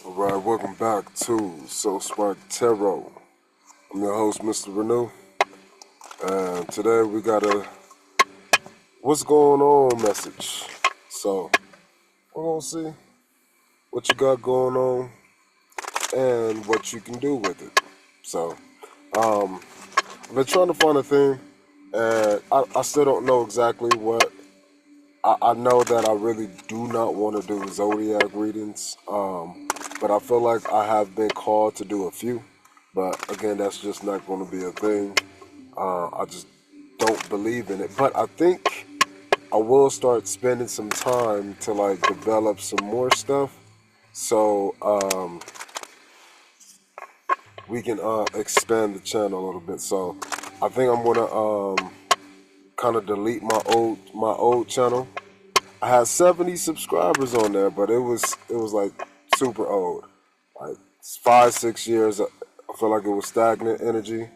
Alright, welcome back to So Smart Tarot. I'm your host, Mr. Renew, and today we got a what's going on message. So, we're gonna see what you got going on and what you can do with it. So, I've been trying to find a theme, and I still don't know exactly what. I know that I really do not want to do zodiac readings, but I feel like I have been called to do a few. But again, that's just not going to be a thing. I just don't believe in it. But I think I will start spending some time to like develop some more stuff, so we can expand the channel a little bit. So I think I'm gonna kind of delete my old channel. I had 70 subscribers on there, but it was like super old, like 5 6 years. I feel like it was stagnant energy,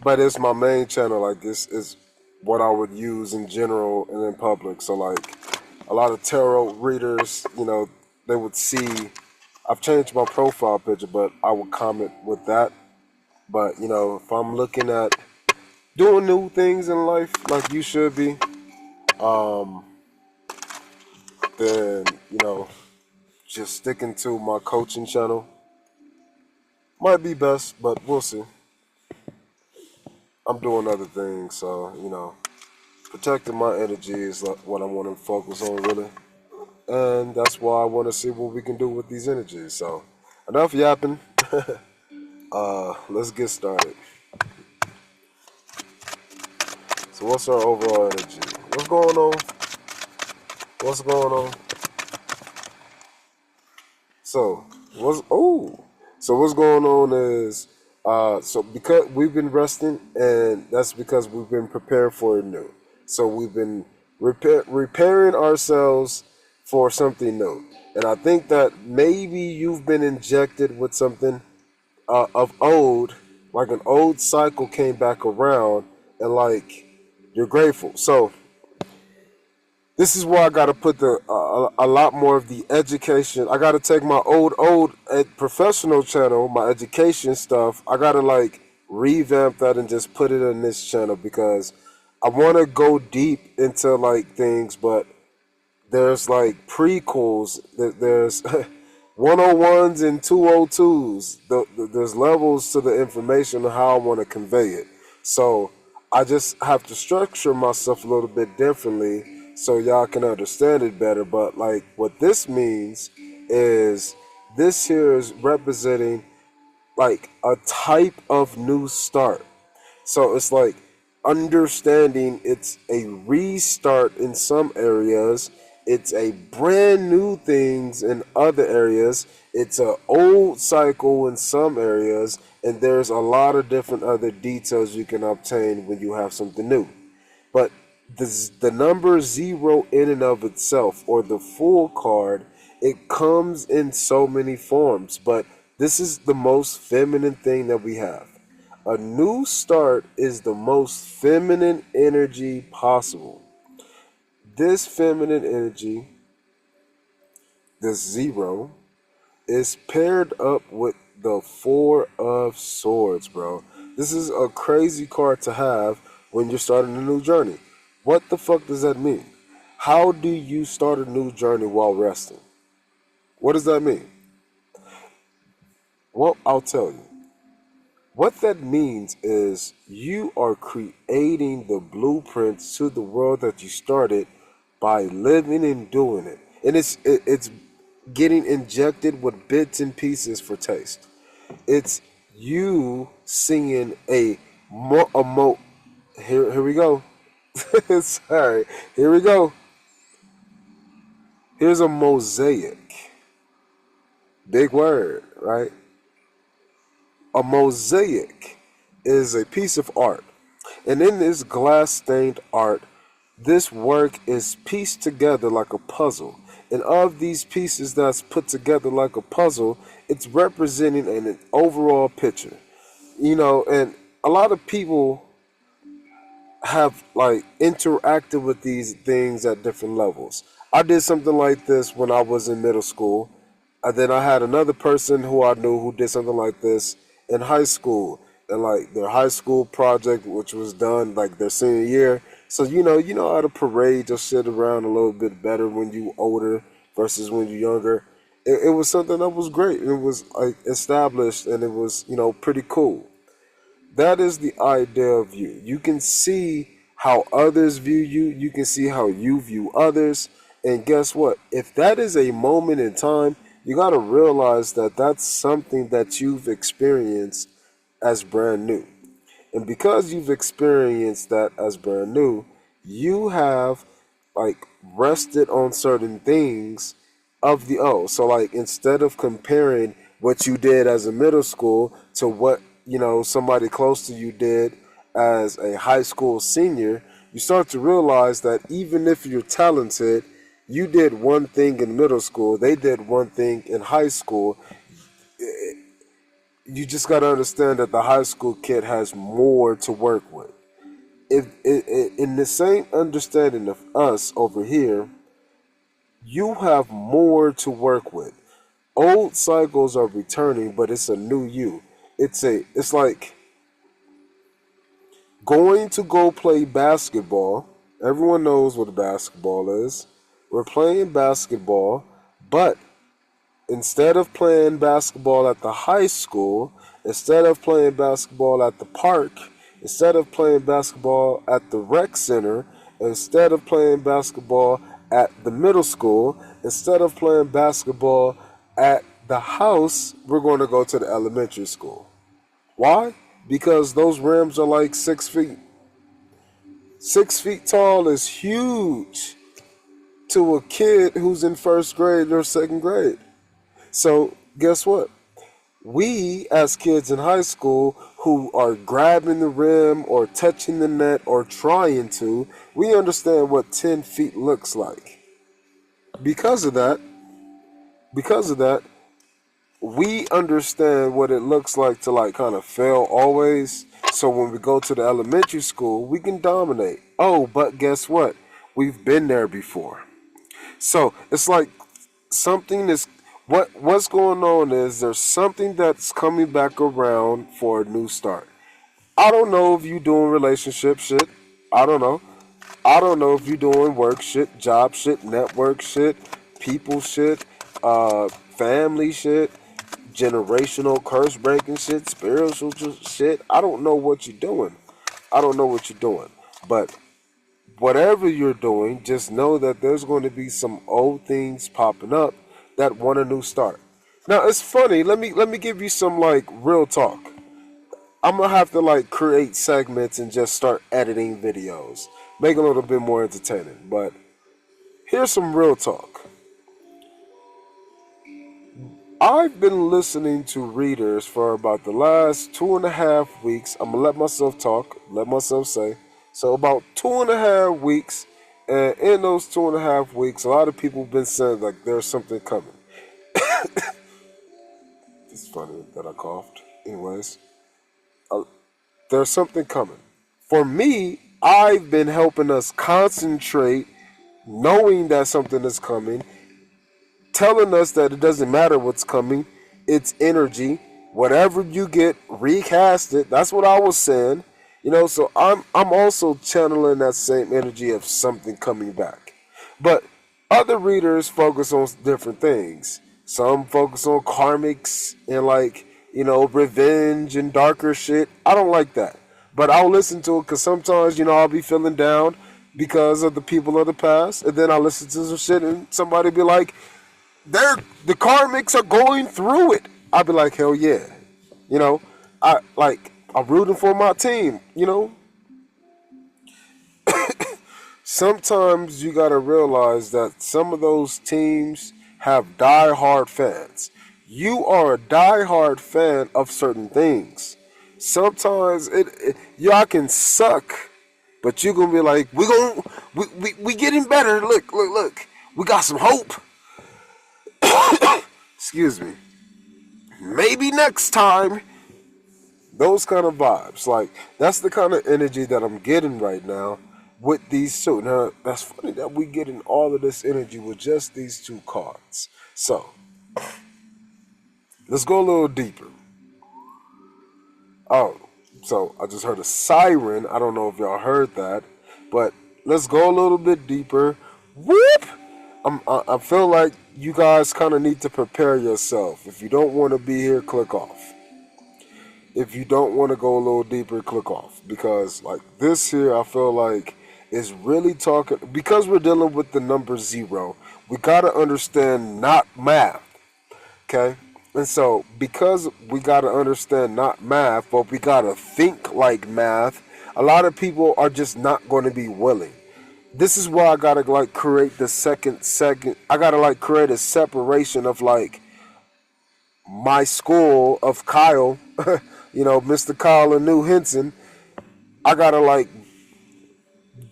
but it's my main channel. Like this is what I would use in general and in public. So like a lot of tarot readers, they would see. I've changed my profile picture, but I would comment with that. But if I'm looking at doing new things in life, like you should be, um, then just sticking to my coaching channel might be best, but we'll see. I'm doing other things, so protecting my energy is like what I want to focus on really, and that's why I want to see what we can do with these energies. So enough yapping. Let's get started. So what's our overall energy? What's going on? What's going on? So what's going on is so because we've been resting, and that's because we've been prepared for a new. So we've been repairing ourselves for something new, and I think that maybe you've been injected with something of old, like an old cycle came back around, and like you're grateful. So this is where I got to put a lot more of the education. I got to take my old professional channel, my education stuff. I got to like revamp that and just put it in this channel because I want to go deep into like things, but there's like prequels. There's 101s and 202s. There's levels to the information of how I want to convey it. So I just have to structure myself a little bit differently so y'all can understand it better. But like what this means is this here is representing like a type of new start. So it's like understanding it's a restart in some areas, it's a brand new things in other areas, it's a old cycle in some areas, and there's a lot of different other details you can obtain when you have something new. But the number zero in and of itself, or the full card, it comes in so many forms, but this is the most feminine thing that we have. A new start is the most feminine energy possible. This feminine energy, this zero, is paired up with the Four of Swords, bro. This is a crazy card to have when you're starting a new journey. What the fuck does that mean? How do you start a new journey while resting? What does that mean? Well, I'll tell you. What that means is you are creating the blueprints to the world that you started by living and doing it. And it's getting injected with bits and pieces for taste. It's you singing here we go. Sorry. Here we go. Here's a mosaic. Big word, right? A mosaic is a piece of art. And in this glass stained art, this work is pieced together like a puzzle. And of these pieces that's put together like a puzzle, it's representing an overall picture. And a lot of people have like interacted with these things at different levels. I did something like this when I was in middle school. And then I had another person who I knew who did something like this in high school, and like their high school project, which was done like their senior year. So you know how to parade your shit around a little bit better when you older versus when you're younger. It was something that was great. It was like established, and it was pretty cool. That is the idea of you. You can see how others view you, you can see how you view others. And guess what? If that is a moment in time, you got to realize that that's something that you've experienced as brand new. And because you've experienced that as brand new, you have like rested on certain things of the old. So like instead of comparing what you did as a middle school to what, somebody close to you did as a high school senior, you start to realize that even if you're talented, you did one thing in middle school, they did one thing in high school. You just got to understand that the high school kid has more to work with. If in the same understanding of us over here, you have more to work with. Old cycles are returning, but it's a new you. It's like going to go play basketball. Everyone knows what basketball is. We're playing basketball, but instead of playing basketball at the high school, instead of playing basketball at the park, instead of playing basketball at the rec center, instead of playing basketball at the middle school, instead of playing basketball at the house, we're going to go to the elementary school. Why? Because those rims are like 6 feet. 6 feet tall is huge to a kid who's in first grade or second grade. So, guess what? We, as kids in high school who are grabbing the rim or touching the net or trying to, we understand what 10 feet looks like. Because of that, because of that, we understand what it looks like to like kind of fail always. So when we go to the elementary school, we can dominate. Oh, but guess what? We've been there before. So it's like something is what's going on is there's something that's coming back around for a new start. I don't know if you doing relationship shit. I don't know. I don't know if you doing work shit, job shit, network shit, people shit, family shit, generational curse breaking shit, spiritual shit. I don't know what you're doing. I don't know what you're doing. But whatever you're doing, just know that there's going to be some old things popping up that want a new start. Now it's funny. Let me give you some like real talk. I'm gonna have to like create segments and just start editing videos, make it a little bit more entertaining. But here's some real talk. I've been listening to readers for about the last 2.5 weeks. I'm gonna let myself talk, let myself say. So about 2.5 weeks, and in those 2.5 weeks, a lot of people have been saying like there's something coming. It's funny that I coughed. Anyways, uh, there's something coming. For me, I've been helping us concentrate, knowing that something is coming, telling us that it doesn't matter what's coming, it's energy. Whatever you get, recast it. That's what I was saying. So I'm also channeling that same energy of something coming back. But other readers focus on different things. Some focus on karmics and like, revenge and darker shit. I don't like that. But I'll listen to it because sometimes, I'll be feeling down because of the people of the past. And then I'll listen to some shit and somebody be like, the karmics are going through it. I'd be like, hell yeah. You know, I'm rooting for my team, Sometimes you gotta realize that some of those teams have die-hard fans. You are a die-hard fan of certain things. Sometimes y'all can suck, but you're gonna be like, we getting better. Look. We got some hope. Excuse me. Maybe next time. Those kind of vibes. Like, that's the kind of energy that I'm getting right now with these two. Now, that's funny that we getting all of this energy with just these two cards. So, Let's go a little deeper. Oh, so I just heard a siren. I don't know if y'all heard that, but let's go a little bit deeper. Whoop! I feel like you guys kind of need to prepare yourself. If you don't want to be here, click off. If you don't want to go a little deeper, click off. Because like this here, I feel like is really talking, because we're dealing with the number zero. We gotta understand not math. Okay? And so, because we got to understand not math, but we got to think like math, a lot of people are just not going to be willing. This is why I got to like create the second. I got to like create a separation of like my school of Kyle, Mr. Kyle and New Henson. I got to like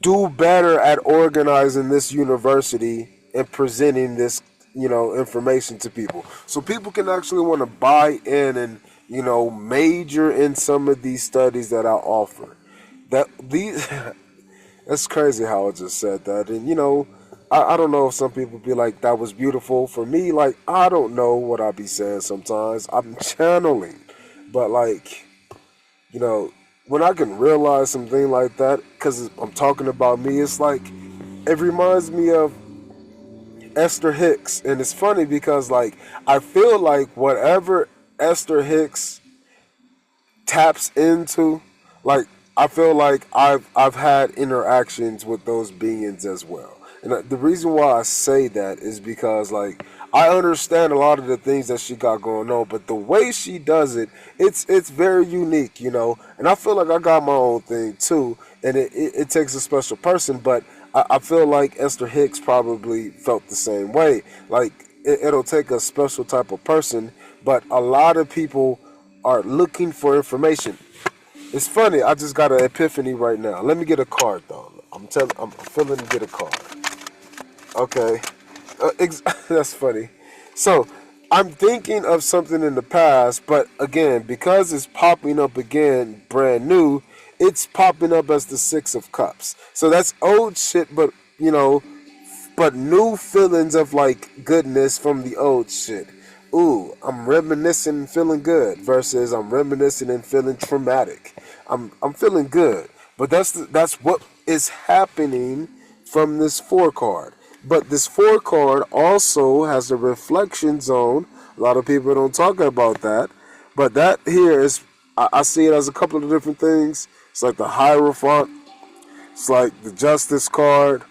do better at organizing this university and presenting this, information to people. So people can actually want to buy in and, major in some of these studies that I offer. That these That's crazy how I just said that. And I don't know if some people be like that was beautiful. For me, like I don't know what I be saying sometimes. I'm channeling. But like, you know, when I can realize something like that, because I'm talking about me, it's like it reminds me of Esther Hicks, and it's funny because like I feel like whatever Esther Hicks taps into, like I feel like I've had interactions with those beings as well. And the reason why I say that is because like I understand a lot of the things that she got going on, but the way she does it, it's very unique, And I feel like I got my own thing too, and it takes a special person. But I feel like Esther Hicks probably felt the same way. Like it'll take a special type of person, but a lot of people are looking for information. It's funny. I just got an epiphany right now. Let me get a card though. I'm feeling to get a card. Okay, that's funny. So I'm thinking of something in the past, but again, because it's popping up again, brand new, it's popping up as the Six of Cups. So that's old shit, but new feelings of like goodness from the old shit. Ooh, I'm reminiscing and feeling good versus I'm reminiscing and feeling traumatic. I'm feeling good, but that's what is happening from this four card. But this four card also has a reflection zone. A lot of people don't talk about that, but that here is I see it as a couple of different things. It's like the Hierophant. It's like the Justice card.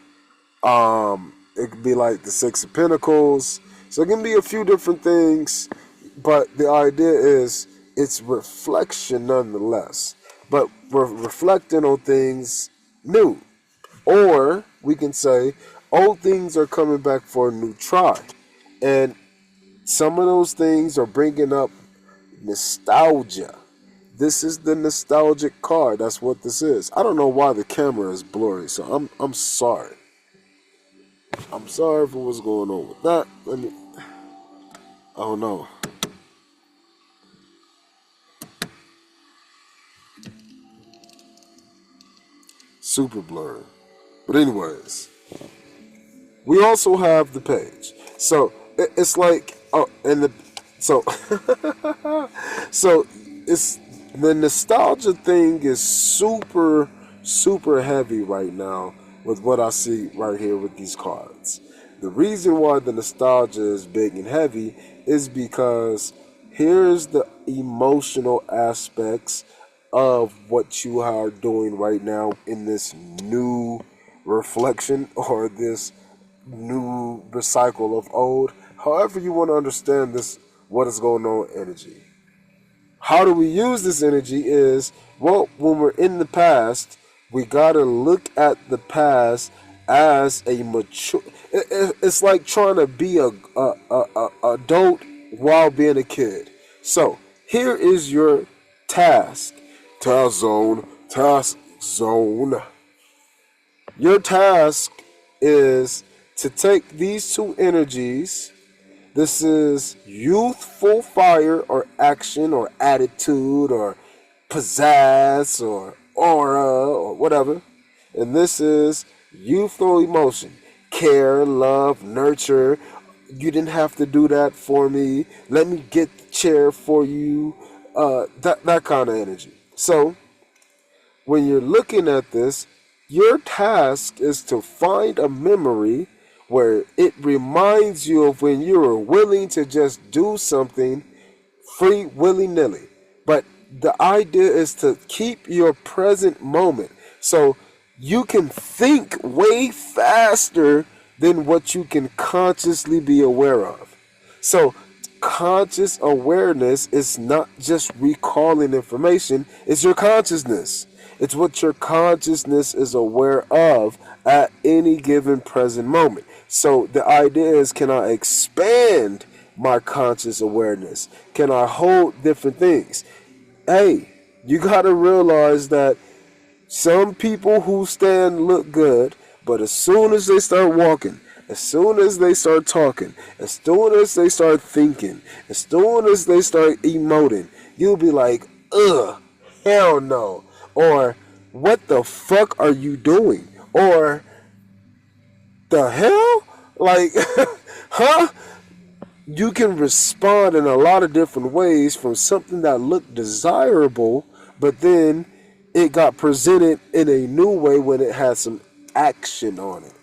It could be like the Six of Pentacles. So it can be a few different things, but the idea is it's reflection nonetheless. But we're reflecting on things new. Or we can say old things are coming back for a new try. And some of those things are bringing up nostalgia. This is the nostalgic card. That's what this is. I don't know why the camera is blurry, so I'm sorry. I'm sorry for what's going on with that. I don't know. Super blurry. But anyways, we also have the page. So it's like so so it's the nostalgia thing is super heavy right now with what I see right here with these cards. The reason why the nostalgia is big and heavy is because here's the emotional aspects of what you are doing right now in this new reflection or this new recycle of old. However you want to understand this, what is going on energy. How do we use this energy is, well, when we're in the past, we got to look at the past as a mature. It's like trying to be a adult while being a kid. So here is your task. Task zone. Your task is to take these two energies. This is youthful fire or action or attitude or pizzazz or aura or whatever. And this is youthful emotion, care, love, nurture, You didn't have to do that for me. Let me get the chair for you. That kind of energy. So when you're looking at this, your task is to find a memory where it reminds you of when you were willing to just do something free willy nilly. But the idea is to keep your present moment. So you can think way faster than what you can consciously be aware of. So conscious awareness is not just recalling information, it's your consciousness. It's what your consciousness is aware of at any given present moment. So the idea is, can I expand my conscious awareness? Can I hold different things? Hey, you gotta realize that some people who stand look good, but as soon as they start walking, as soon as they start talking, as soon as they start thinking, as soon as they start emoting, you'll be like, ugh, hell no. Or, what the fuck are you doing? Or, the hell? Like, huh? You can respond in a lot of different ways from something that looked desirable, but then it got presented in a new way when it had some action on it,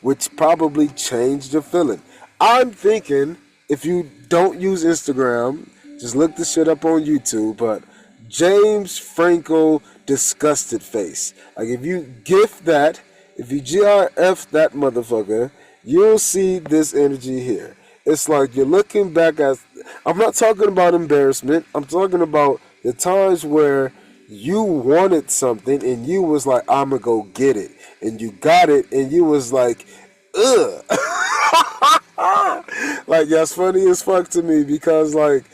which probably changed your feeling. I'm thinking, if you don't use Instagram, just look this shit up on YouTube, but James Franco disgusted face. Like, if you GIF that, if you GIF that motherfucker, you'll see this energy here. It's like you're looking back at, I'm not talking about embarrassment, I'm talking about the times where you wanted something and you was like, I'ma go get it. And you got it and you was like, ugh. Like, that's funny as fuck to me, because like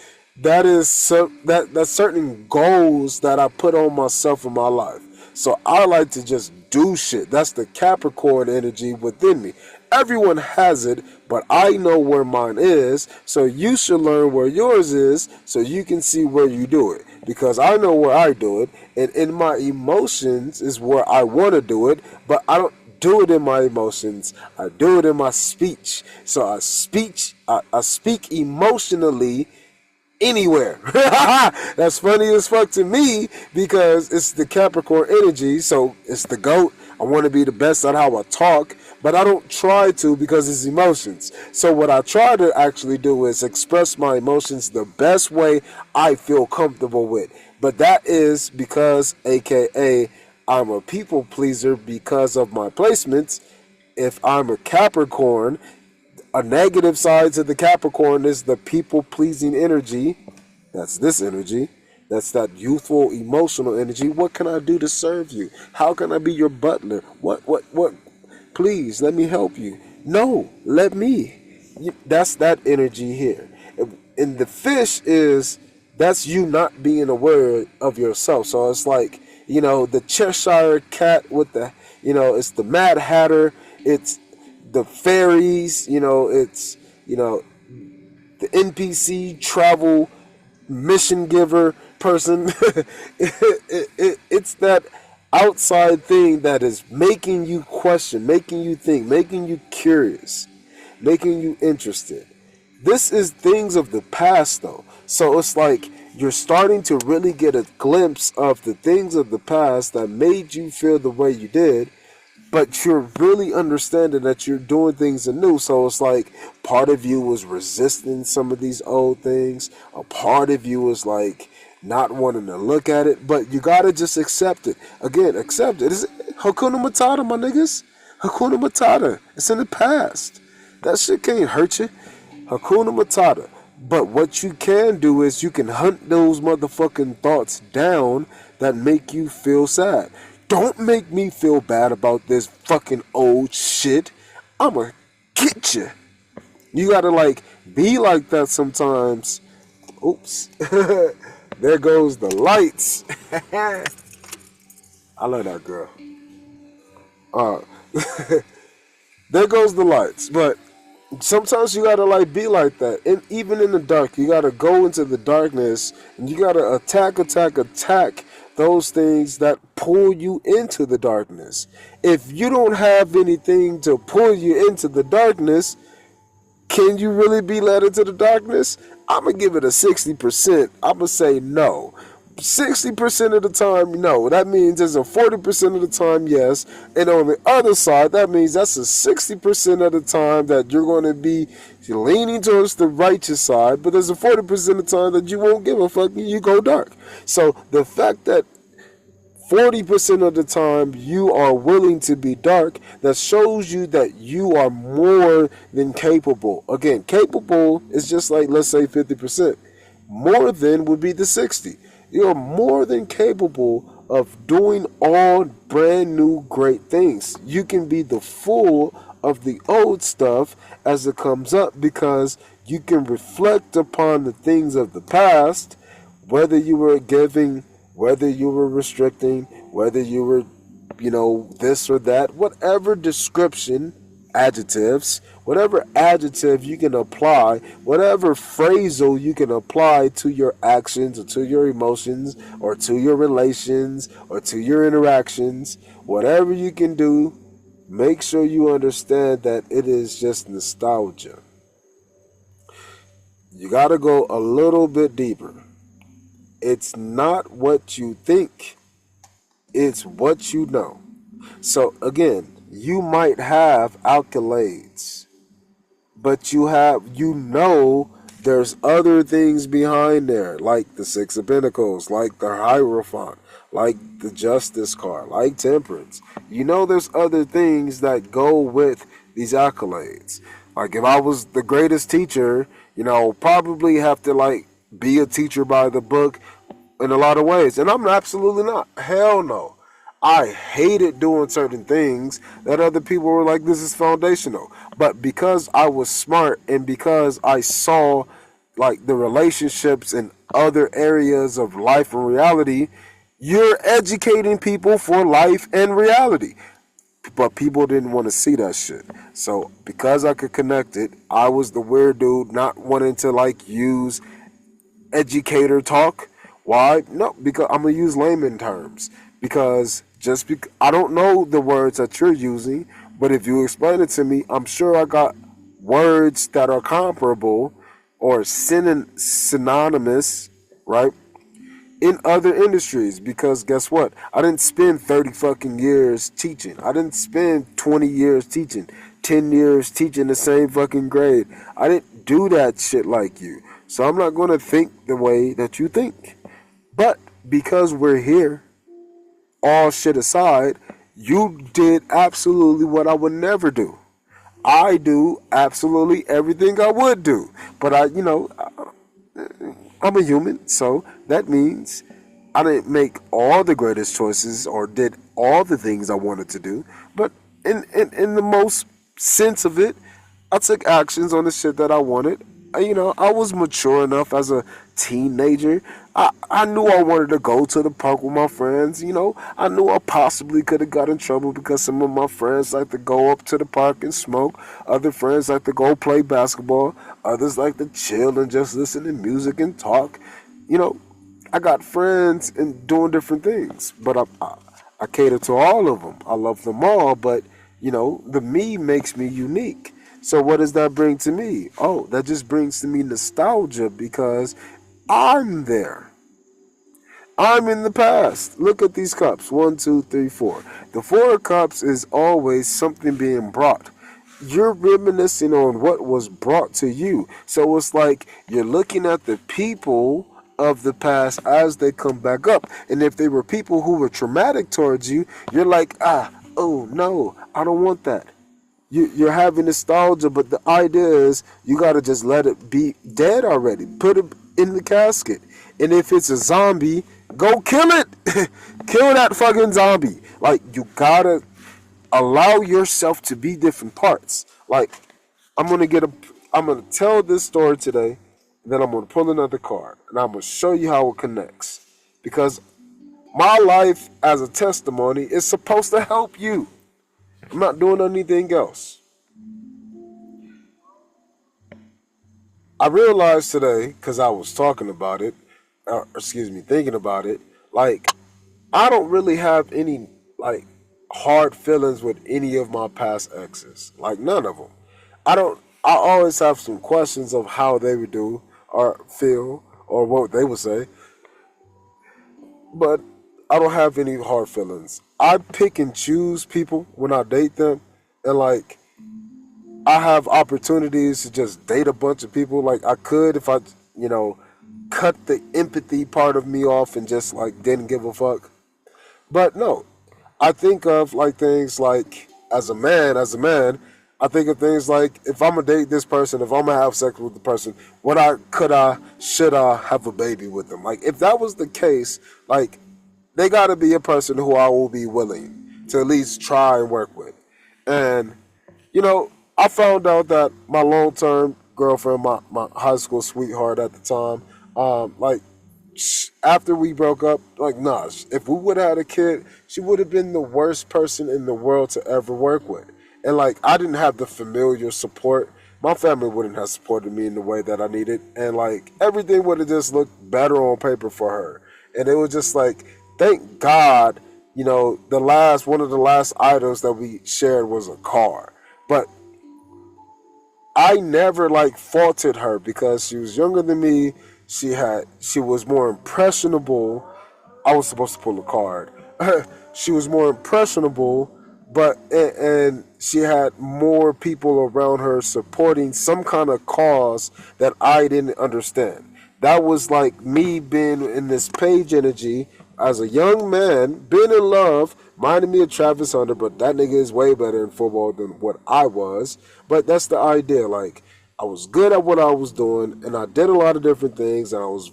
that is that's certain goals that I put on myself in my life. So I like to just do shit. That's the Capricorn energy within me. Everyone has it, but I know where mine is, so you should learn where yours is so you can see where you do it. Because I know where I do it, and in my emotions is where I want to do it, but I don't do it in my emotions. I do it in my speech. So I speak emotionally anywhere. That's funny as fuck to me, because it's the Capricorn energy, so it's the GOAT. I want to be the best at how I talk, but I don't try to, because it's emotions. So what I try to actually do is express my emotions the best way I feel comfortable with. But that is because, aka, I'm a people pleaser because of my placements. If I'm a Capricorn, a negative side to the Capricorn is the people-pleasing energy. That's this energy. That's that youthful, emotional energy. What can I do to serve you? How can I be your butler? What? Please, let me help you. No, let me. That's that energy here. And the fish is, that's you not being aware of yourself. So it's like, the Cheshire cat with the, it's the Mad Hatter. It's the fairies, it's, the NPC travel mission giver person. It's that outside thing that is making you question, making you think, making you curious, making you interested. This is things of the past, though. So it's like you're starting to really get a glimpse of the things of the past that made you feel the way you did, but you're really understanding that you're doing things anew. So it's like part of you was resisting some of these old things. A part of you was like not wanting to look at it, but you gotta just accept it. Again, accept it. It's Hakuna Matata, my niggas. Hakuna Matata. It's in the past. That shit can't hurt you. Hakuna Matata. But what you can do is you can hunt those motherfucking thoughts down that make you feel sad. Don't make me feel bad about this fucking old shit. I'ma get you. You gotta be like that sometimes. Oops. There goes the lights. I love that girl. There goes the lights. But sometimes you gotta be like that. And even in the dark, you gotta go into the darkness and you gotta attack those things that pull you into the darkness. If you don't have anything to pull you into the darkness, Can you really be led into the darkness? I'm going to give it a 60%. I'm going to say no. 60% of the time, no. That means there's a 40% of the time, yes. And on the other side, that means that's a 60% of the time that you're going to be leaning towards the righteous side, but there's a 40% of the time that you won't give a fuck and you go dark. So the fact that 40% of the time you are willing to be dark, that shows you that you are more than capable. Again, capable is just like, let's say 50%. More than would be the 60. You're more than capable of doing all brand new great things. You can be the full of the old stuff as it comes up, because you can reflect upon the things of the past, whether you were giving, whether you were restricting, whether you were, this or that, whatever description, adjectives, whatever adjective you can apply, whatever phrasal you can apply to your actions or to your emotions or to your relations or to your interactions, whatever you can do, make sure you understand that it is just nostalgia. You got to go a little bit deeper. It's not what you think, it's what you know. So again, you might have accolades, but there's other things behind there, like the Six of Pentacles, like the Hierophant, like the Justice card, like Temperance. There's other things that go with these accolades. Like if I was the greatest teacher, probably have to be a teacher by the book in a lot of ways. And I'm absolutely not. Hell no. I hated doing certain things that other people were like, this is foundational. But because I was smart and because I saw the relationships in other areas of life and reality, you're educating people for life and reality. But people didn't want to see that shit. So because I could connect it, I was the weird dude not wanting to use educator talk. Why? No, because I'm going to use layman terms. Because I don't know the words that you're using, but if you explain it to me, I'm sure I got words that are comparable or synonymous, right, in other industries. Because guess what? I didn't spend 30 fucking years teaching. I didn't spend 20 years teaching, 10 years teaching the same fucking grade. I didn't do that shit like you. So I'm not going to think the way that you think. But because we're here, all shit aside, you did absolutely what I would never do. I do absolutely everything I would do. But I'm a human, so that means I didn't make all the greatest choices or did all the things I wanted to do. But in the most sense of it, I took actions on the shit that I wanted. I was mature enough as a teenager. I knew I wanted to go to the park with my friends. I knew I possibly could have got in trouble because some of my friends like to go up to the park and smoke. Other friends like to go play basketball. Others like to chill and just listen to music and talk. I got friends and doing different things, but I cater to all of them. I love them all, but the me makes me unique. So what does that bring to me? Oh, that just brings to me nostalgia because I'm there. I'm in the past. Look at these cups. 1, 2, 3, 4. The 4 of cups is always something being brought. You're reminiscing on what was brought to you. So it's like you're looking at the people of the past as they come back up. And if they were people who were traumatic towards you, you're like, oh no, I don't want that. You're having nostalgia, but the idea is you got to just let it be dead already. Put it in the casket. And if it's a zombie, go kill it. Kill that fucking zombie. You got to allow yourself to be different parts. I'm going to tell this story today, and then I'm going to pull another card, and I'm going to show you how it connects. Because my life as a testimony is supposed to help you. I'm not doing anything else. I realized today, because I was talking about it, thinking about it, I don't really have any, hard feelings with any of my past exes. None of them. I don't, I always have some questions of how they would do or feel or what they would say, but I don't have any hard feelings. I pick and choose people when I date them, and like I have opportunities to just date a bunch of people. Like I could if I, you know, cut the empathy part of me off and just like didn't give a fuck. But no, I think of like things like as a man, I think of things like if I'm gonna date this person, if I'm gonna have sex with the person, should I have a baby with them? Like if that was the case, like they gotta be a person who I will be willing to at least try and work with. And you know, I found out that my long term girlfriend, my high school sweetheart at the time, like after we broke up, like, nah, if we would have had a kid, she would have been the worst person in the world to ever work with. And, like, I didn't have the familiar support. My family wouldn't have supported me in the way that I needed. And, like, everything would have just looked better on paper for her. And it was just like, thank God, you know, one of the last items that we shared was a car. But I never like faulted her because she was younger than me. She was more impressionable. I was supposed to pull a card. She was more impressionable, but and she had more people around her supporting some kind of cause that I didn't understand. That was like me being in this page energy as a young man, being in love, minded me of Travis Hunter, but that nigga is way better in football than what I was. But that's the idea. Like, I was good at what I was doing, and I did a lot of different things, and I was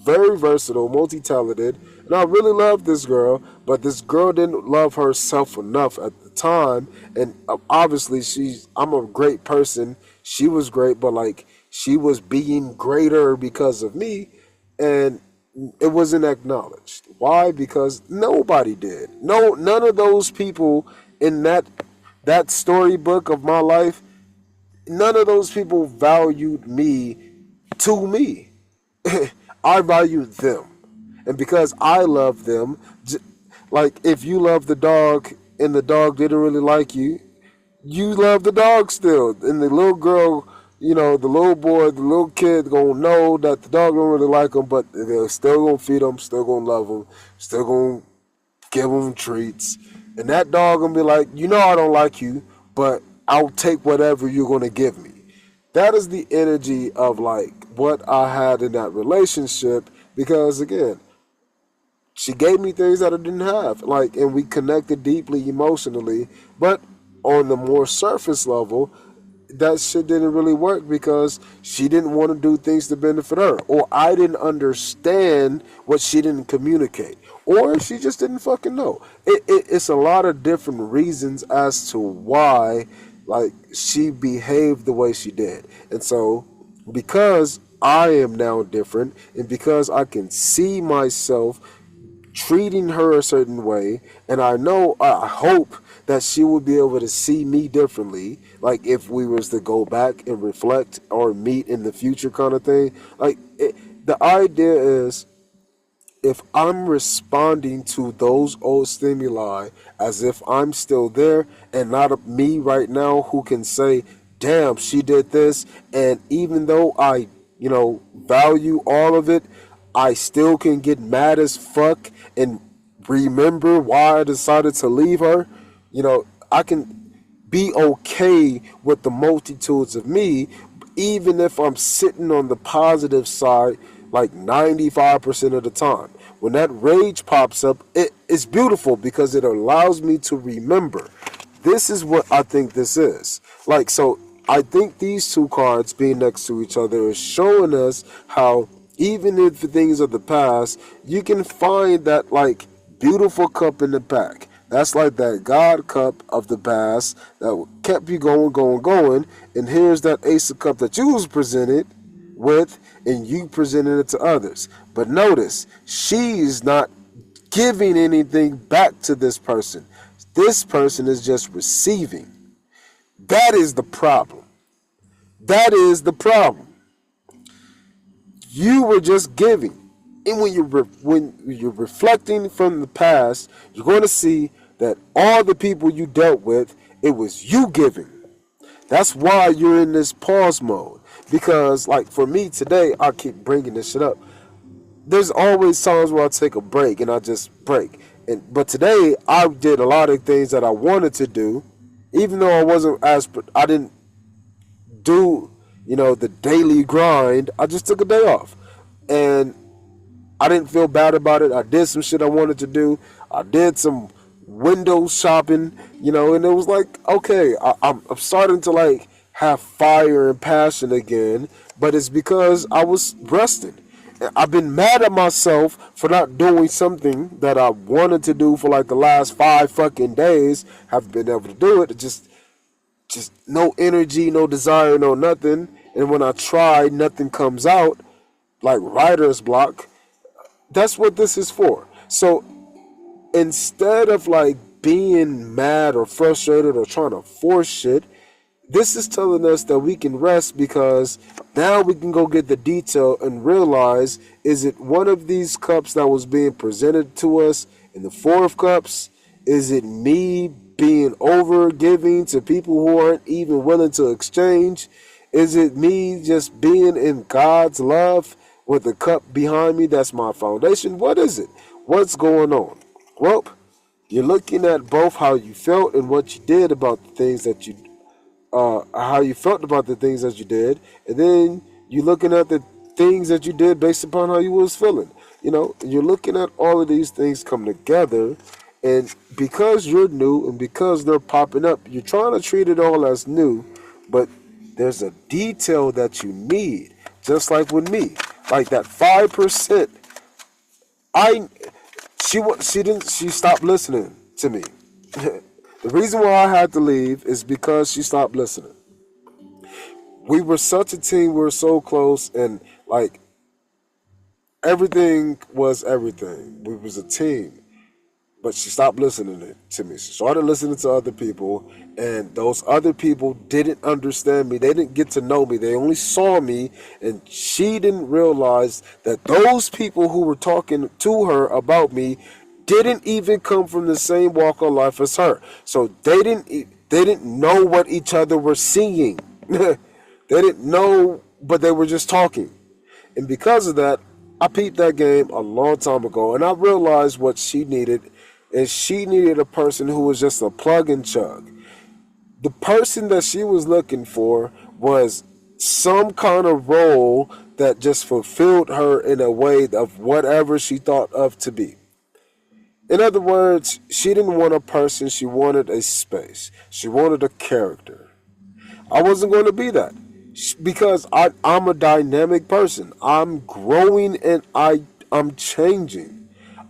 very versatile, multi-talented, and I really loved this girl, but this girl didn't love herself enough at the time, and obviously I'm a great person, she was great, but like, she was being greater because of me, and it wasn't acknowledged. Why? Because nobody did. No, none of those people in that storybook of my life, none of those people valued me to me. I valued them. And because I love them, like if you love the dog and the dog didn't really like you, you love the dog still. And the little girl, you know, the little boy, the little kid gonna know that the dog don't really like him, but they're still gonna feed him, still gonna love him, still gonna give him treats. And that dog gonna be like, you know I don't like you, but I'll take whatever you're gonna give me. That is the energy of like what I had in that relationship because again, she gave me things that I didn't have. Like, and we connected deeply emotionally, but on the more surface level, that shit didn't really work because she didn't want to do things to benefit her, or I didn't understand what she didn't communicate, or she just didn't fucking know. It's a lot of different reasons as to why, like, she behaved the way she did, and so because I am now different, and because I can see myself treating her a certain way, and I hope that she would be able to see me differently, like if we was to go back and reflect or meet in the future kind of thing. Like the idea is if I'm responding to those old stimuli as if I'm still there and not me right now who can say, damn, she did this, and even though I, you know, value all of it, I still can get mad as fuck and remember why I decided to leave her. You know, I can be okay with the multitudes of me, even if I'm sitting on the positive side like 95% of the time. When that rage pops up, it's beautiful because it allows me to remember. This is what I think this is. Like, so I think these two cards being next to each other is showing us how even if things of the past, you can find that like beautiful cup in the back. That's like that God cup of the past that kept you going, going, going. And here's that Ace of Cup that you was presented with, and you presented it to others. But notice, she's not giving anything back to this person. This person is just receiving. That is the problem. That is the problem. You were just giving. And when you're reflecting from the past, you're going to see that all the people you dealt with, it was you giving. That's why you're in this pause mode. Because, like, for me today, I keep bringing this shit up. There's always times where I take a break and I just break. But today, I did a lot of things that I wanted to do, even though I didn't do, the daily grind. I just took a day off. And I didn't feel bad about it. I did some shit I wanted to do. I did some window shopping, and it was like, okay, I'm starting to like have fire and passion again, but it's because I was resting. I've been mad at myself for not doing something that I wanted to do for like the last 5 fucking days. Haven't been able to do it. Just no energy, no desire, no nothing. And when I try, nothing comes out, like writer's block. That's what this is for. So instead of like being mad or frustrated or trying to force shit, this is telling us that we can rest, because now we can go get the detail and realize, is it one of these cups that was being presented to us in the 4 of cups? Is it me being over giving to people who aren't even willing to exchange? Is it me just being in God's love with the cup behind me? That's my foundation. What is it? What's going on? Well, you're looking at both how you felt and what you did about the things that how you felt about the things that you did, and then you're looking at the things that you did based upon how you was feeling. You're looking at all of these things come together, and because you're new and because they're popping up, you're trying to treat it all as new, but there's a detail that you need. Just like with me, like that 5%. She stopped listening to me. The reason why I had to leave is because she stopped listening. We were such a team, we were so close, and like everything was everything. We was a team. But she stopped listening to me. She started listening to other people, and those other people didn't understand me. They didn't get to know me. They only saw me, and she didn't realize that those people who were talking to her about me didn't even come from the same walk of life as her. So they didn't know what each other were seeing. They didn't know, but they were just talking. And because of that, I peeped that game a long time ago, and I realized what she needed is she needed a person who was just a plug and chug. The person that she was looking for was some kind of role that just fulfilled her in a way of whatever she thought of to be. In other words, she didn't want a person, she wanted a space. She wanted a character. I wasn't going to be that, because I'm a dynamic person. I'm growing and I'm changing.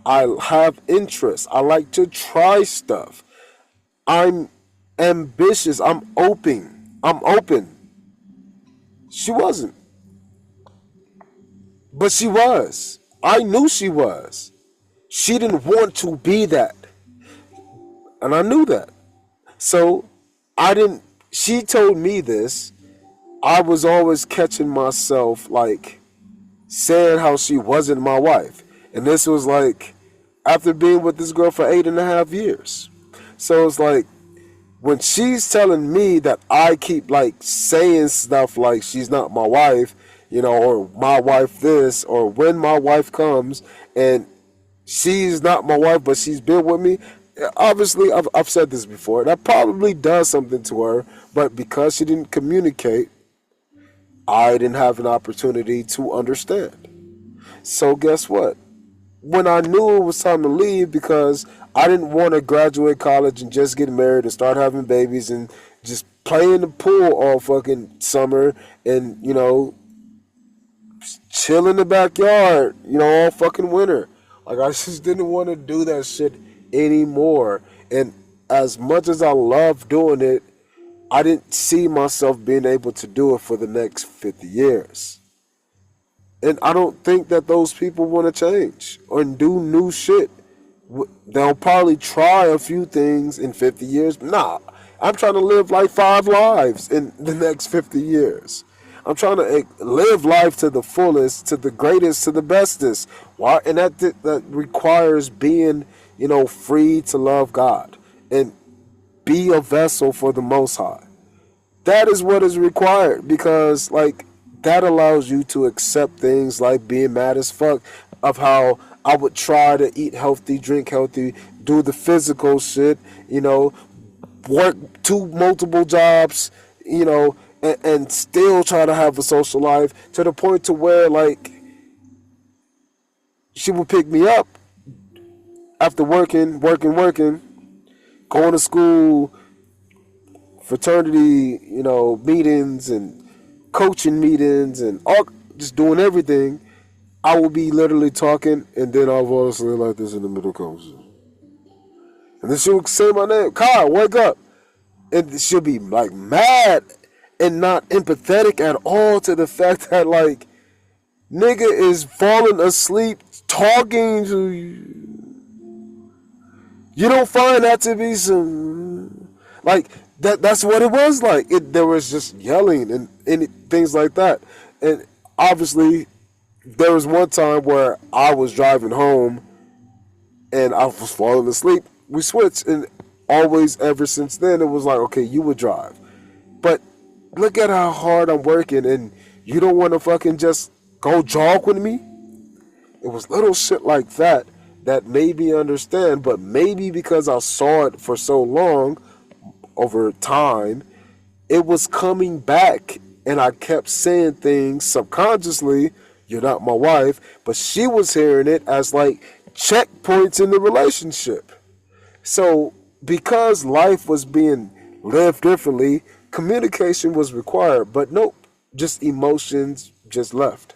I have interests. I like to try stuff. I'm ambitious. I'm open. I'm open. She wasn't. But she was. I knew she was. She didn't want to be that. And I knew that. So I didn't, she told me this. I was always catching myself like saying how she wasn't my wife. And this was like after being with this girl for 8.5 years. So it's like when she's telling me that I keep like saying stuff like she's not my wife, or my wife this, or when my wife comes and she's not my wife but she's been with me. Obviously, I've said this before. That probably does something to her, but because she didn't communicate, I didn't have an opportunity to understand. So guess what? When I knew it was time to leave, because I didn't want to graduate college and just get married and start having babies and just play in the pool all fucking summer and, chill in the backyard, all fucking winter. Like, I just didn't want to do that shit anymore. And as much as I love doing it, I didn't see myself being able to do it for the next 50 years. And I don't think that those people want to change or do new shit. They'll probably try a few things in 50 years. Nah, I'm trying to live like 5 lives in the next 50 years. I'm trying to live life to the fullest, to the greatest, to the bestest. Why? And that requires being, free to love God and be a vessel for the Most High. that is what is required because like that allows you to accept things like being mad as fuck of how I would try to eat healthy, drink healthy, do the physical shit, you know, work two multiple jobs, you know, and still try to have a social life to the point to where like she would pick me up after working, going to school, fraternity, you know, meetings and coaching meetings and all, just doing everything. I will be literally talking, and then I'll fall asleep like this in the middle of the conversation. And then she'll say my name, Kyle, wake up. And she'll be like mad and not empathetic at all to the fact that like nigga is falling asleep talking to you. You don't find that to be some like that's what it was like. There was just yelling and things like that. And obviously there was one time where I was driving home and I was falling asleep. We switched and always ever since then it was like, okay, you would drive. But look at how hard I'm working and you don't want to fucking just go jog with me? It was little shit like that that made me understand, but maybe because I saw it for so long over time, it was coming back and I kept saying things subconsciously, you're not my wife, but she was hearing it as like checkpoints in the relationship. So because life was being lived differently, communication was required, but nope, just emotions just left.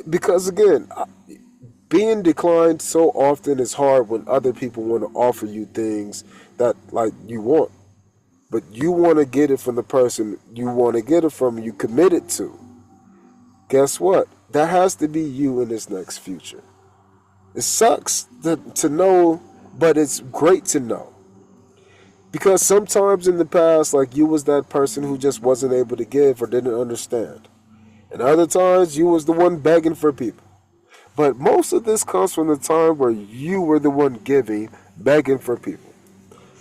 Because again, being declined so often is hard when other people want to offer you things that like you want, but you want to get it from the person you want to get it from, you committed to. Guess what? That has to be you in this next future. It sucks to know, but it's great to know. Because sometimes in the past, like you was that person who just wasn't able to give or didn't understand. And other times you was the one begging for people. But most of this comes from the time where you were the one giving, begging for people.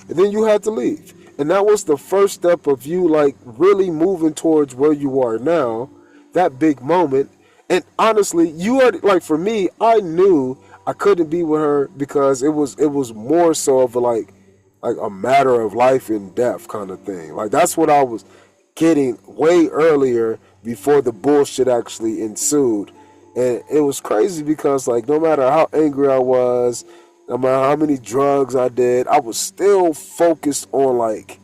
And then you had to leave. And that was the first step of you like really moving towards where you are now, that big moment. And honestly, you had like for me, I knew I couldn't be with her because it was more so of like a matter of life and death kind of thing. Like that's what I was getting way earlier before the bullshit actually ensued. And it was crazy because like no matter how angry I was, no matter how many drugs I did, I was still focused on like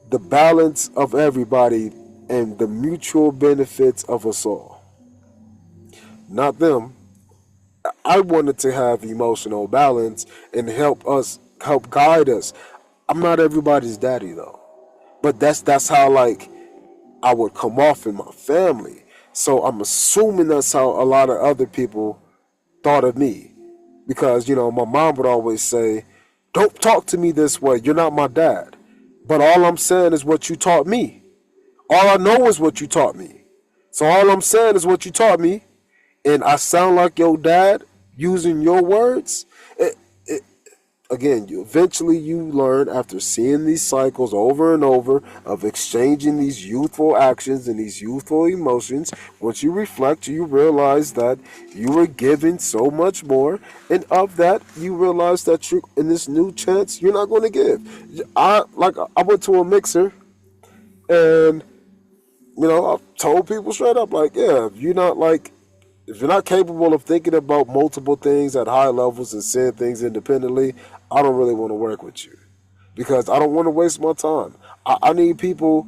the balance of everybody and the mutual benefits of us all. Not them. I wanted to have emotional balance and help guide us. I'm not everybody's daddy though. But that's how like I would come off in my family. So I'm assuming that's how a lot of other people thought of me. Because, you know, my mom would always say, don't talk to me this way. You're not my dad. But all I'm saying is what you taught me. All I know is what you taught me. So all I'm saying is what you taught me. And I sound like your dad using your words. Again, you learn after seeing these cycles over and over of exchanging these youthful actions and these youthful emotions. Once you reflect, you realize that you were given so much more, and of that, you realize that you in this new chance you're not going to give. I went to a mixer, and you know I told people straight up like, yeah, if you're not capable of thinking about multiple things at high levels and seeing things independently, I don't really want to work with you because I don't want to waste my time. I need people,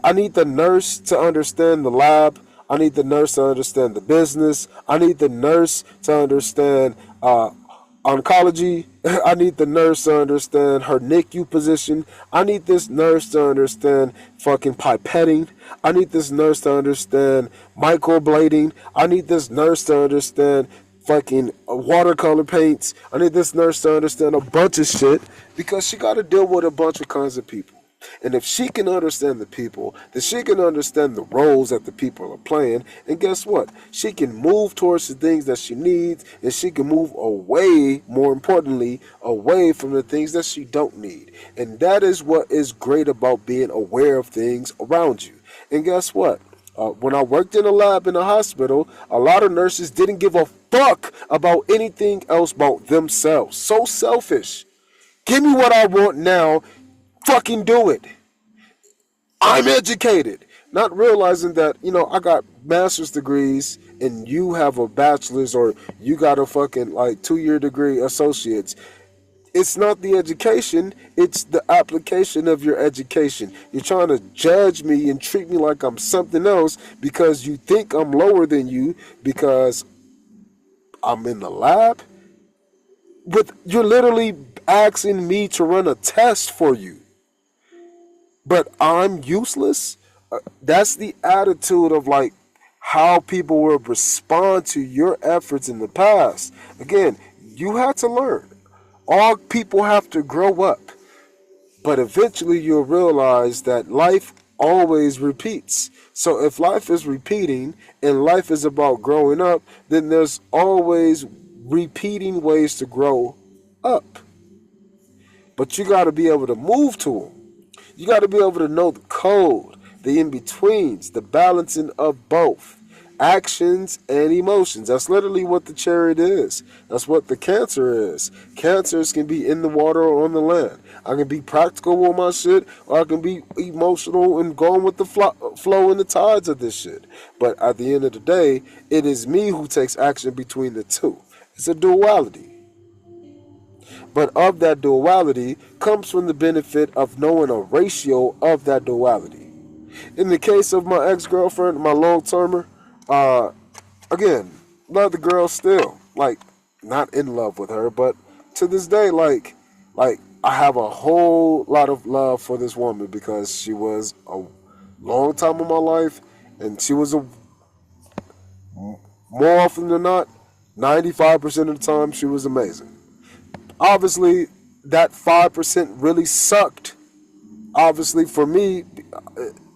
I need the nurse to understand the lab. I need the nurse to understand the business. I need the nurse to understand oncology. I need the nurse to understand her NICU position. I need this nurse to understand fucking pipetting. I need this nurse to understand microblading. I need this nurse to understand fucking watercolor paints. I need this nurse to understand a bunch of shit because she got to deal with a bunch of kinds of people. And if she can understand the people, then she can understand the roles that the people are playing. And guess what? She can move towards the things that she needs, and she can move away, more importantly, away from the things that she don't need. And that is what is great about being aware of things around you. And guess what? When I worked in a lab in a hospital, a lot of nurses didn't give a fuck about anything else but themselves. So selfish. Give me what I want now. Fucking do it. I'm educated. Not realizing that, I got master's degrees and you have a bachelor's, or you got a fucking like 2-year degree associates. It's not the education, it's the application of your education. You're trying to judge me and treat me like I'm something else because you think I'm lower than you because I'm in the lab. But you're literally asking me to run a test for you. But I'm useless. That's the attitude of like how people will respond to your efforts in the past. Again, you had to learn. All people have to grow up. But eventually you'll realize that life always repeats. So if life is repeating and life is about growing up, then there's always repeating ways to grow up. But you got to be able to move to them. You got to be able to know the code, the in-betweens, the balancing of both actions and emotions. That's literally what the chariot is. That's what the cancer is. Cancers can be in the water or on the land. I can be practical on my shit, or I can be emotional and going with the flow and the tides of this shit. But at the end of the day, it is me who takes action between the two. It's a duality. But of that duality comes from the benefit of knowing a ratio of that duality. In the case of my ex-girlfriend, my long-termer, again, love the girl still. Like, not in love with her, but to this day, like I have a whole lot of love for this woman because she was a long time in my life, and she was more often than not, 95% of the time, she was amazing. Obviously, that 5% really sucked. Obviously, for me,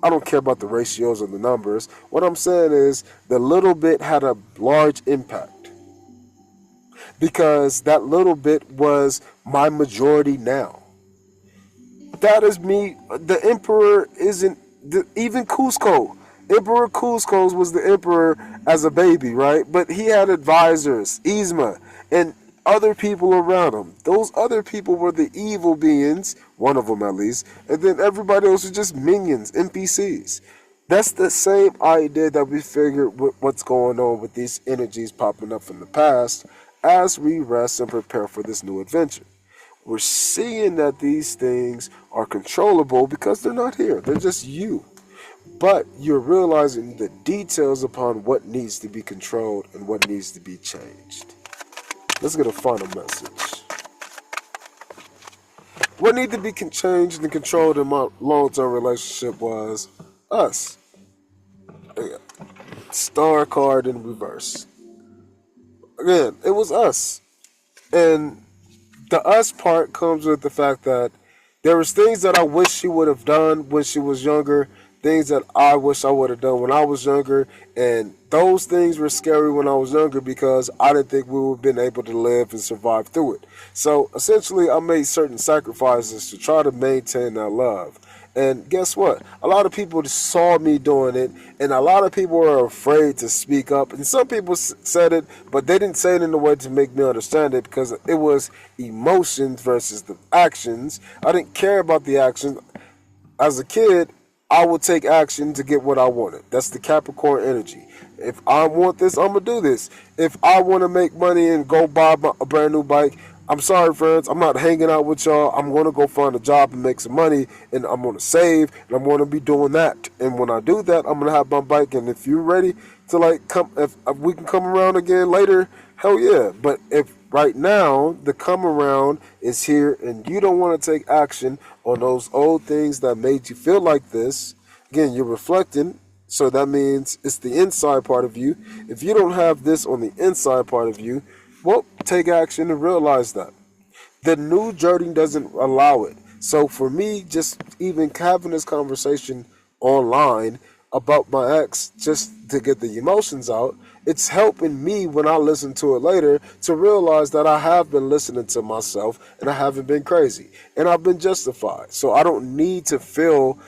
I don't care about the ratios or the numbers. What I'm saying is the little bit had a large impact because that little bit was my majority now. That is me. The emperor isn't, even Cusco. Emperor Cusco was the emperor as a baby, right? But he had advisors, Yzma, and other people around him. Those other people were the evil beings, one of them at least, and then everybody else was just minions, NPCs. That's the same idea that we figured with what's going on with these energies popping up from the past as we rest and prepare for this new adventure. We're seeing that these things are controllable because they're not here. They're just you. But you're realizing the details upon what needs to be controlled and what needs to be changed. Let's get a final message. What needed to be changed and controlled in my long-term relationship was us. Star card in reverse. Again, it was us. And the us part comes with the fact that there was things that I wish she would have done when she was younger, things that I wish I would have done when I was younger, and those things were scary when I was younger because I didn't think we would have been able to live and survive through it. So essentially, I made certain sacrifices to try to maintain that love. And guess what? A lot of people saw me doing it, and a lot of people were afraid to speak up. And some people said it, but they didn't say it in a way to make me understand it because it was emotions versus the actions. I didn't care about the actions. As a kid, I would take action to get what I wanted. That's the Capricorn energy. If I want this, I'm going to do this. If I want to make money and go buy a brand new bike, I'm sorry, friends, I'm not hanging out with y'all. I'm going to go find a job and make some money, and I'm going to save, and I'm going to be doing that. And when I do that, I'm going to have my bike, and if you're ready to, like, come, if we can come around again later, hell yeah. But if right now the come around is here and you don't want to take action on those old things that made you feel like this, again, you're reflecting, so that means it's the inside part of you. If you don't have this on the inside part of you, well, take action and realize that. The new journey doesn't allow it. So for me, just even having this conversation online about my ex just to get the emotions out, it's helping me when I listen to it later to realize that I have been listening to myself and I haven't been crazy and I've been justified. So I don't need to feel,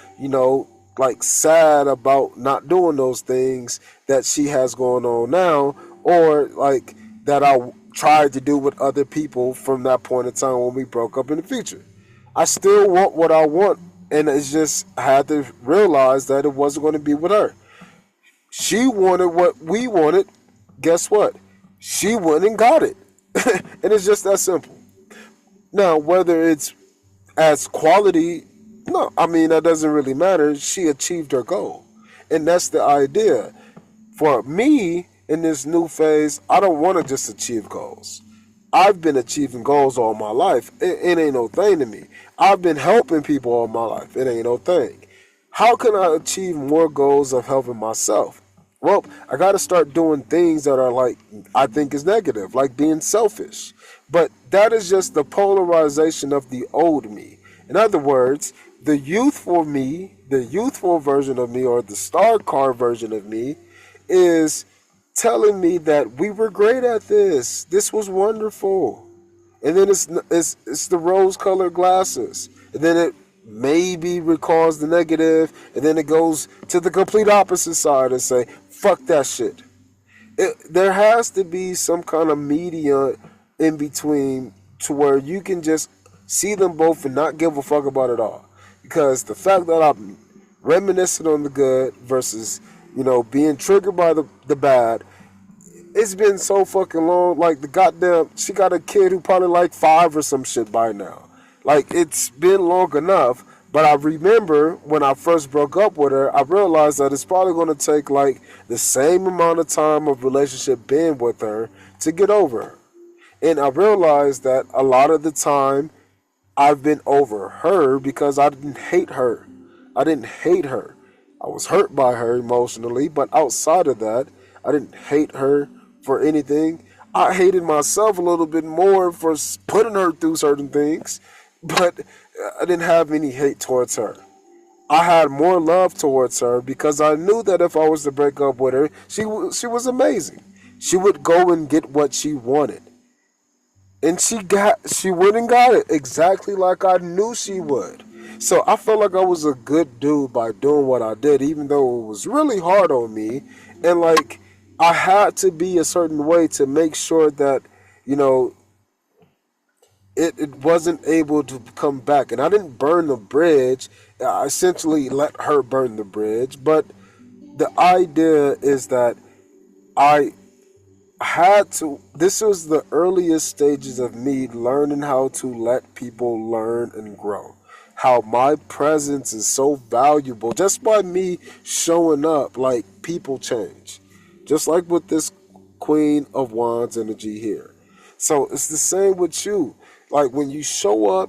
like sad about not doing those things that she has going on now, or like that I tried to do with other people from that point in time when we broke up in the future. I still want what I want, and it's just I had to realize that it wasn't going to be with her. She wanted what we wanted. Guess what? She went and got it. And it's just that simple. Now, whether it's as quality, no, I mean, that doesn't really matter. She achieved her goal. And that's the idea. For me, in this new phase, I don't want to just achieve goals. I've been achieving goals all my life. It ain't no thing to me. I've been helping people all my life. It ain't no thing. How can I achieve more goals of helping myself? Well, I got to start doing things that are like, I think is negative, like being selfish. But that is just the polarization of the old me. In other words, the youthful me, the youthful version of me, or the star car version of me, is telling me that we were great at this. This was wonderful. And then it's the rose-colored glasses. And then it maybe recalls the negative, and then it goes to the complete opposite side and say, fuck that shit. There has to be some kind of media in between to where you can just see them both and not give a fuck about it all. Because the fact that I'm reminiscing on the good versus, being triggered by the bad, it's been so fucking long. Like the goddamn, she got a kid who probably like 5 or some shit by now. Like it's been long enough. But I remember when I first broke up with her, I realized that it's probably going to take like the same amount of time of relationship being with her to get over her. And I realized that a lot of the time I've been over her because I didn't hate her. I didn't hate her. I was hurt by her emotionally, but outside of that, I didn't hate her for anything. I hated myself a little bit more for putting her through certain things, but I didn't have any hate towards her. I had more love towards her because I knew that if I was to break up with her, she was amazing. She would go and get what she wanted. And she went and got it exactly like I knew she would. So I felt like I was a good dude by doing what I did, even though it was really hard on me. And like I had to be a certain way to make sure that, you know, it wasn't able to come back. And I didn't burn the bridge. I essentially let her burn the bridge. But the idea is that I had to, this was the earliest stages of me learning how to let people learn and grow. How my presence is so valuable just by me showing up. Like people change, just like with this Queen of Wands energy here. So it's the same with you. Like when you show up,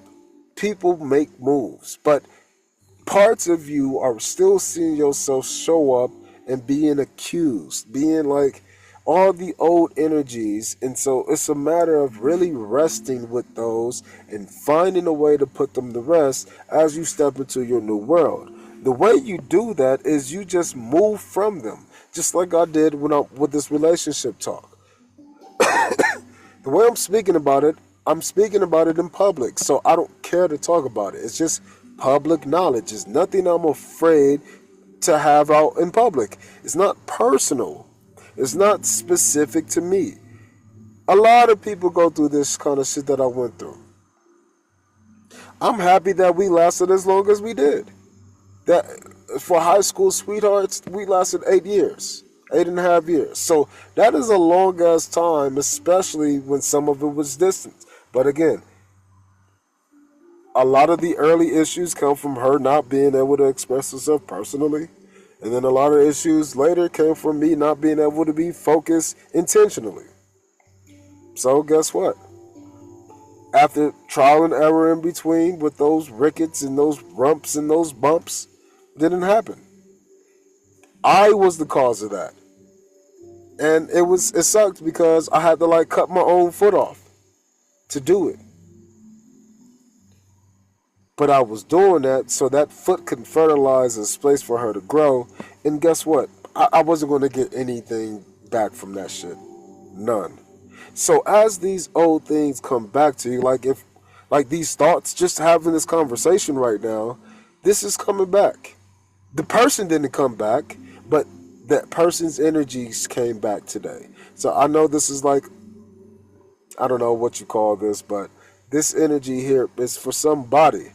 people make moves, but parts of you are still seeing yourself show up and being accused, being like all the old energies. And so it's a matter of really resting with those and finding a way to put them to rest as you step into your new world. The way you do that is you just move from them, just like I did when I with this relationship talk. The way I'm speaking about it in public, so I don't care to talk about it. It's just public knowledge. It's nothing I'm afraid to have out in public. It's not personal. It's not specific to me. A lot of people go through this kind of shit that I went through. I'm happy that we lasted as long as we did. That for high school sweethearts, we lasted 8 years, 8.5 years. So that is a long ass time, especially when some of it was distant. But again, a lot of the early issues come from her not being able to express herself personally. And then a lot of issues later came from me not being able to be focused intentionally. So guess what? After trial and error in between with those rickets and those rumps and those bumps, didn't happen. I was the cause of that. And it sucked because I had to like cut my own foot off to do it. But I was doing that so that foot can fertilize a space for her to grow. And guess what? I wasn't going to get anything back from that shit. None. So as these old things come back to you, like these thoughts, just having this conversation right now, this is coming back. The person didn't come back, but that person's energies came back today. So I know this is like, I don't know what you call this, but this energy here is for somebody.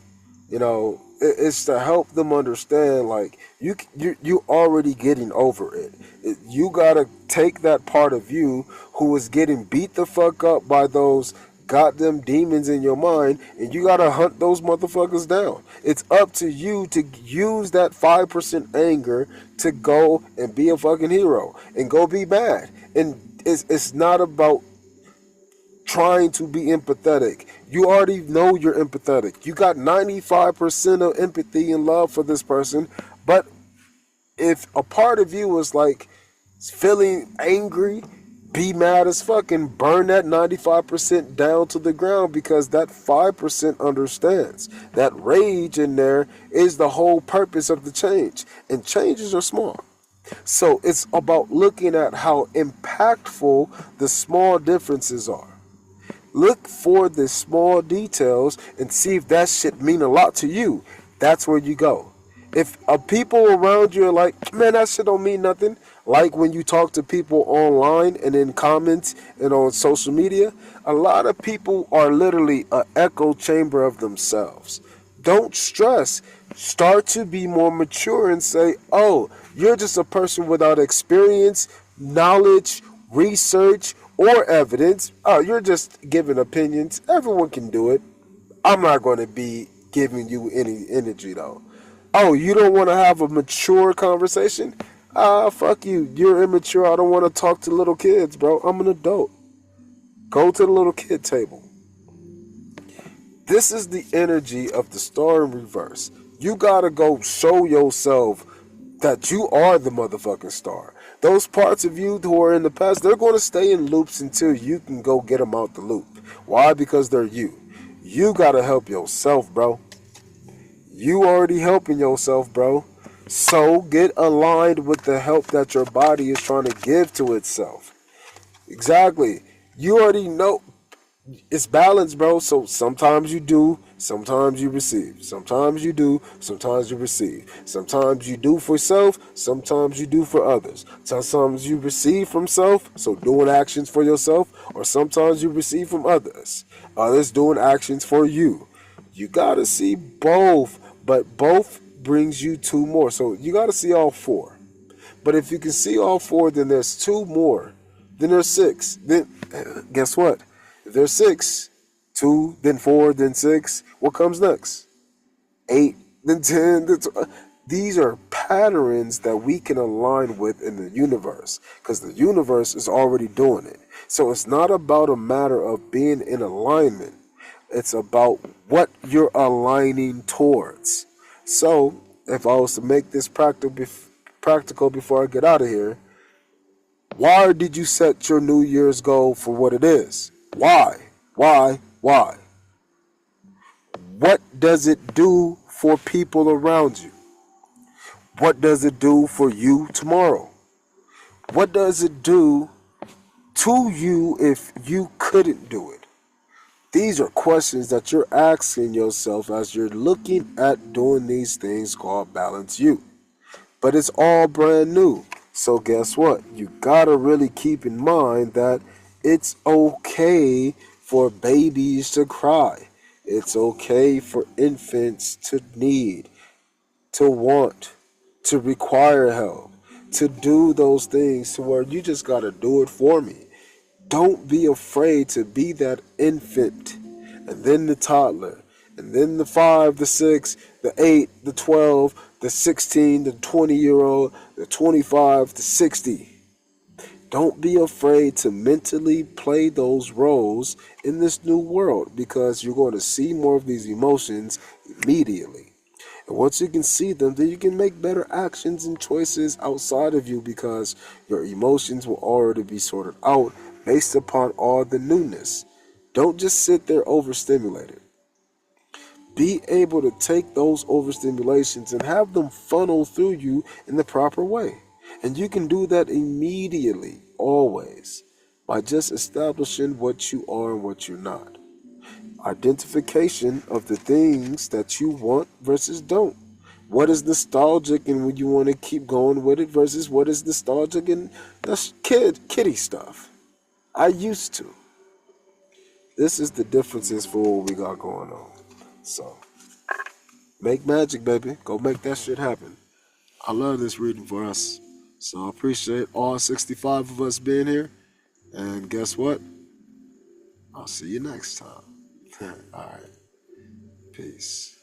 It's to help them understand, like, you already getting over it. You gotta take that part of you who is getting beat the fuck up by those goddamn demons in your mind, and you gotta hunt those motherfuckers down. It's up to you to use that 5% anger to go and be a fucking hero and go be mad. And it's not about trying to be empathetic. You already know you're empathetic. You got 95% of empathy and love for this person. But if a part of you is like feeling angry, be mad as fuck and burn that 95% down to the ground, because that 5% understands that rage in there is the whole purpose of the change. And changes are small. So it's about looking at how impactful the small differences are. Look for the small details and see if that shit mean a lot to you. That's where you go. If people around you are like, man, that shit don't mean nothing, like when you talk to people online and in comments and on social media, a lot of people are literally an echo chamber of themselves. Don't stress. Start to be more mature and say, oh, you're just a person without experience, knowledge, research, or evidence. Oh, you're just giving opinions. Everyone can do it. I'm not going to be giving you any energy, though. Oh, you don't want to have a mature conversation? Fuck you. You're immature. I don't want to talk to little kids, bro. I'm an adult. Go to the little kid table. This is the energy of the star in reverse. You gotta go show yourself that you are the motherfucking star. Those parts of you who are in the past, they're going to stay in loops until you can go get them out the loop. Why? Because they're you. You gotta help yourself, bro. You already helping yourself, bro. So get aligned with the help that your body is trying to give to itself. Exactly. You already know. It's balance, bro. So sometimes you do, sometimes you receive. Sometimes you do, sometimes you receive. Sometimes you do for self, sometimes you do for others. Sometimes you receive from self, so doing actions for yourself, or sometimes you receive from others. Others doing actions for you. You gotta see both, but both brings you two more. So you gotta see all four. But if you can see all four, then there's two more. Then there's six. Then guess what? If there's six, two, then four, then six, what comes next? 8, then 10. These are patterns that we can align with in the universe, because the universe is already doing it. So it's not about a matter of being in alignment. It's about what you're aligning towards. So if I was to make this practical before I get out of here, why did you set your New Year's goal for what it is? Why? Why? Why? What does it do for people around you? What does it do for you tomorrow? What does it do to you if you couldn't do it? These are questions that you're asking yourself as you're looking at doing these things called Balance You. But it's all brand new. So guess what? You gotta really keep in mind that it's okay for babies to cry. It's okay for infants to need, to want, to require help, to do those things to where you just gotta do it for me. Don't be afraid to be that infant, and then the toddler, and then the 5, the 6, the 8, the 12, the 16, the 20-year-old, the 25, the 60. Don't be afraid to mentally play those roles in this new world, because you're going to see more of these emotions immediately. And once you can see them, then you can make better actions and choices outside of you, because your emotions will already be sorted out based upon all the newness. Don't just sit there overstimulated. Be able to take those overstimulations and have them funnel through you in the proper way. And you can do that immediately, always, by just establishing what you are and what you're not. Identification of the things that you want versus don't. What is nostalgic and when you want to keep going with it versus what is nostalgic and that's kiddie stuff. I used to. This is the differences for what we got going on. So, make magic, baby. Go make that shit happen. I love this reading for us. So I appreciate all 65 of us being here. And guess what? I'll see you next time. All right. Peace.